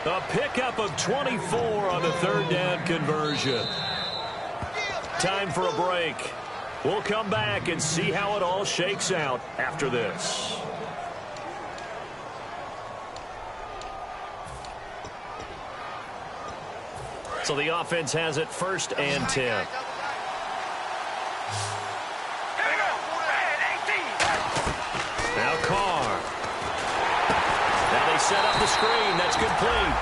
A pickup of 24 on the 3rd down conversion. Time for a break. We'll come back and see how it all shakes out after this. So the offense has it 1st and 10. Now Carr. Now they set up the screen. That's complete.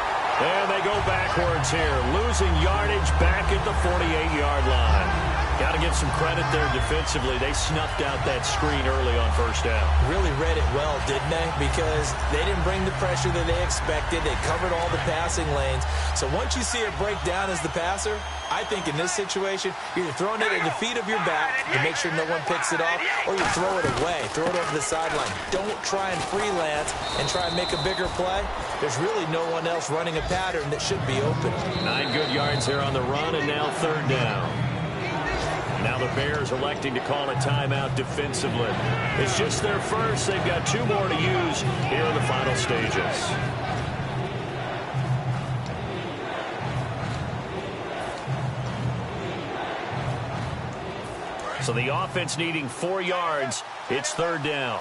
And they go backwards here, losing yardage back at the 48-yard line. Got to give some credit there defensively. They snuffed out that screen early on first down. Really read it well, didn't they? Because they didn't bring the pressure that they expected. They covered all the passing lanes. So once you see it break down as the passer, I think in this situation, you're either throwing it at the feet of your back to make sure no one picks it off, or you throw it away, throw it over the sideline. Don't try and freelance and try and make a bigger play. There's really no one else running a pattern that should be open. 9 good yards here on the run, and now third down. Now the Bears electing to call a timeout defensively. It's just their first. They've got 2 more to use here in the final stages. So the offense needing 4 yards. It's third down.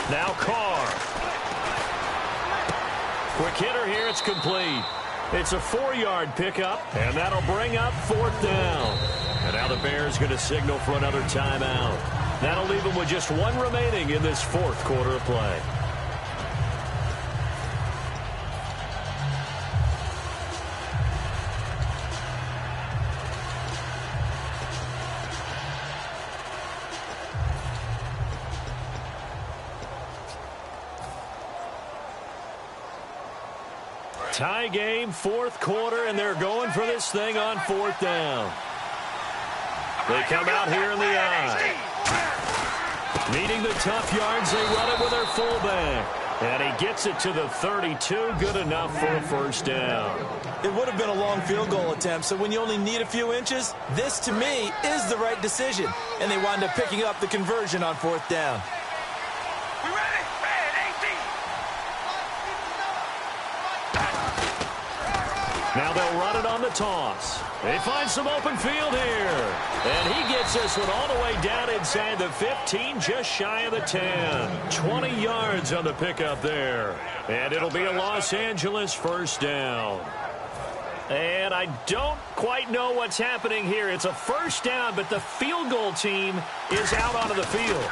Now Carr. Quick hitter here. It's complete. It's a 4-yard pickup, and that'll bring up fourth down. And now the Bears going to signal for another timeout. That'll leave them with just 1 remaining in this fourth quarter of play. Tie game, fourth quarter, and they're going for this thing on fourth down. They come out here in the I. Needing the tough yards, they run it with their fullback. And he gets it to the 32, good enough for a first down. It would have been a long field goal attempt, so when you only need a few inches, this, to me, is the right decision. And they wind up picking up the conversion on fourth down. Now they'll run it on the toss. They find some open field here. And he gets this one all the way down inside the 15, just shy of the 10. 20 yards on the pickup there. And it'll be a Los Angeles first down. And I don't quite know what's happening here. It's a first down, but the field goal team is out onto the field.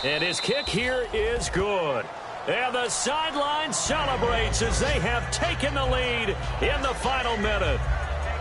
And his kick here is good. And the sideline celebrates as they have taken the lead in the final minute.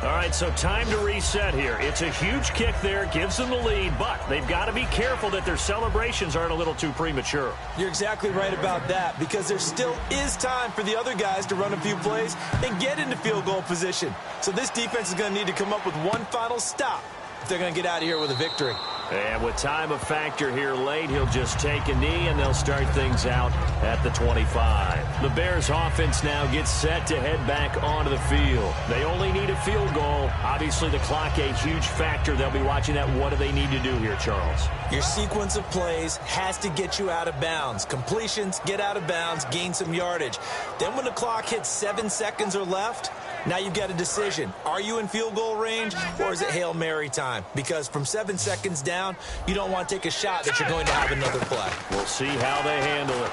All right, so time to reset here. It's a huge kick there, gives them the lead, but they've got to be careful that their celebrations aren't a little too premature. You're exactly right about that, because there still is time for the other guys to run a few plays and get into field goal position. So this defense is going to need to come up with one final stop if they're going to get out of here with a victory. And with time a factor here late, he'll just take a knee, and they'll start things out at the 25. The Bears offense now gets set to head back onto the field. They only need a field goal. Obviously, the clock a huge factor. They'll be watching that. What do they need to do here, Charles? Your sequence of plays has to get you out of bounds. Completions, get out of bounds, gain some yardage. Then when the clock hits 7 seconds or left, now you've got a decision. Are you in field goal range, or is it Hail Mary time? Because from 7 seconds down, you don't want to take a shot that you're going to have another play. We'll see how they handle it.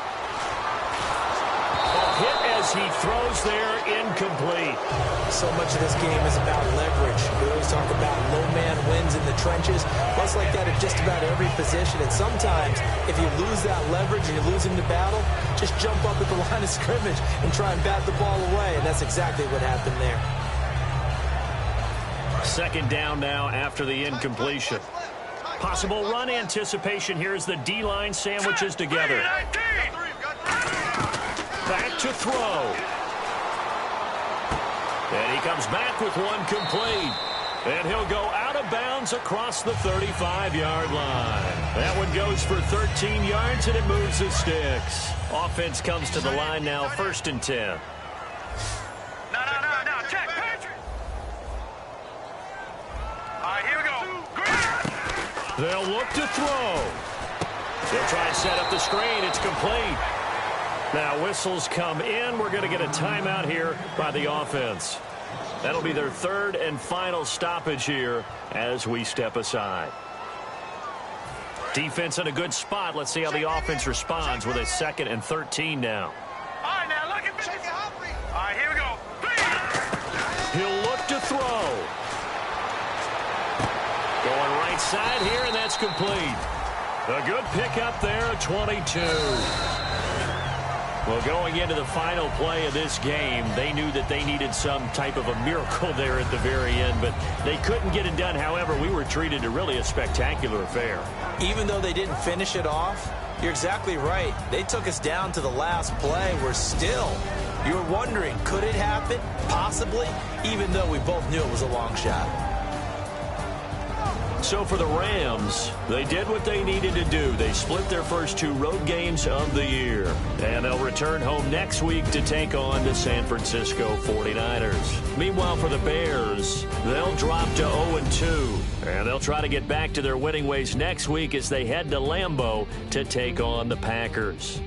A hit as he throws there, incomplete. So much of this game is about leverage. We always talk about low man wins in the trenches. Well, it's like that at just about every position. And sometimes, if you lose that leverage and you're losing the battle, just jump up at the line of scrimmage and try and bat the ball away. And that's exactly what happened there. Second down now after the incompletion. Possible run anticipation here as the D-line sandwiches together. Back to throw. And he comes back with one complete. And he'll go out of bounds across the 35-yard line. That one goes for 13 yards, and it moves the sticks. Offense comes to the line now, 1st and 10. No. Check, Patrick. All right, here we go. They'll look to throw. They'll try and set up the screen. It's complete. Now whistles come in. We're going to get a timeout here by the offense. That'll be their 3rd and final stoppage here as we step aside. Defense in a good spot. Let's see how the offense responds with a 2nd and 13 now. All right, now look at this. All right, here we go. side here, and that's complete. A good pickup there at 22. Well, going into the final play of this game, they knew that they needed some type of a miracle there at the very end, but they couldn't get it done. However, we were treated to really a spectacular affair. Even though they didn't finish it off, you're exactly right. They took us down to the last play. You're wondering, could it happen? Possibly, even though we both knew it was a long shot. So for the Rams, they did what they needed to do. They split their first 2 road games of the year. And they'll return home next week to take on the San Francisco 49ers. Meanwhile, for the Bears, they'll drop to 0-2. And they'll try to get back to their winning ways next week as they head to Lambeau to take on the Packers.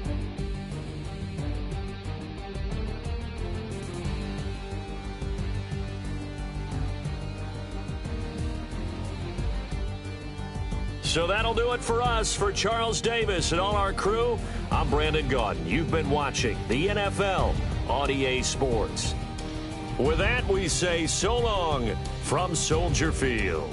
So that'll do it for us. For Charles Davis and all our crew, I'm Brandon Gaudin. You've been watching the NFL on EA Sports. With that, we say so long from Soldier Field.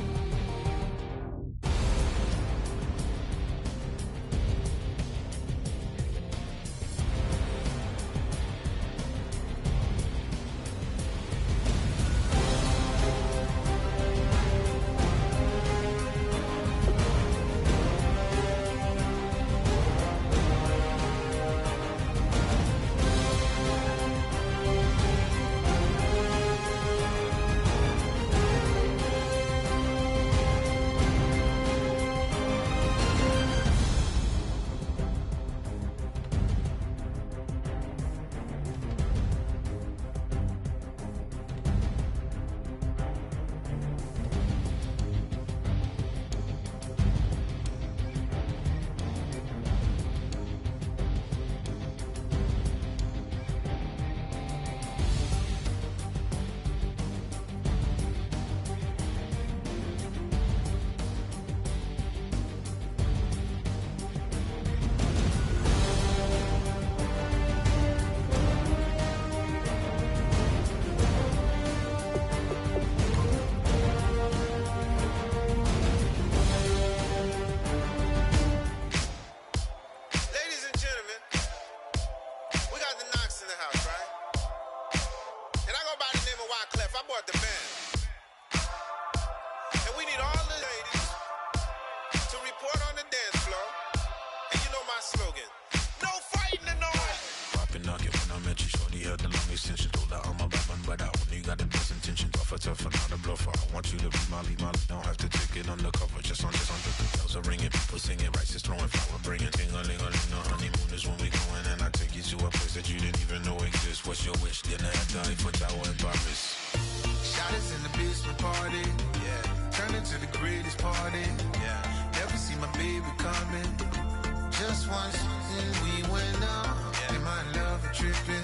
Just once, and we went up. In my love, tripping.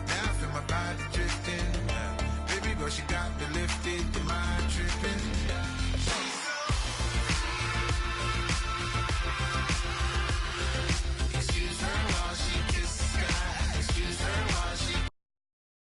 Now I feel my body drifting. Baby girl, she got me lifted.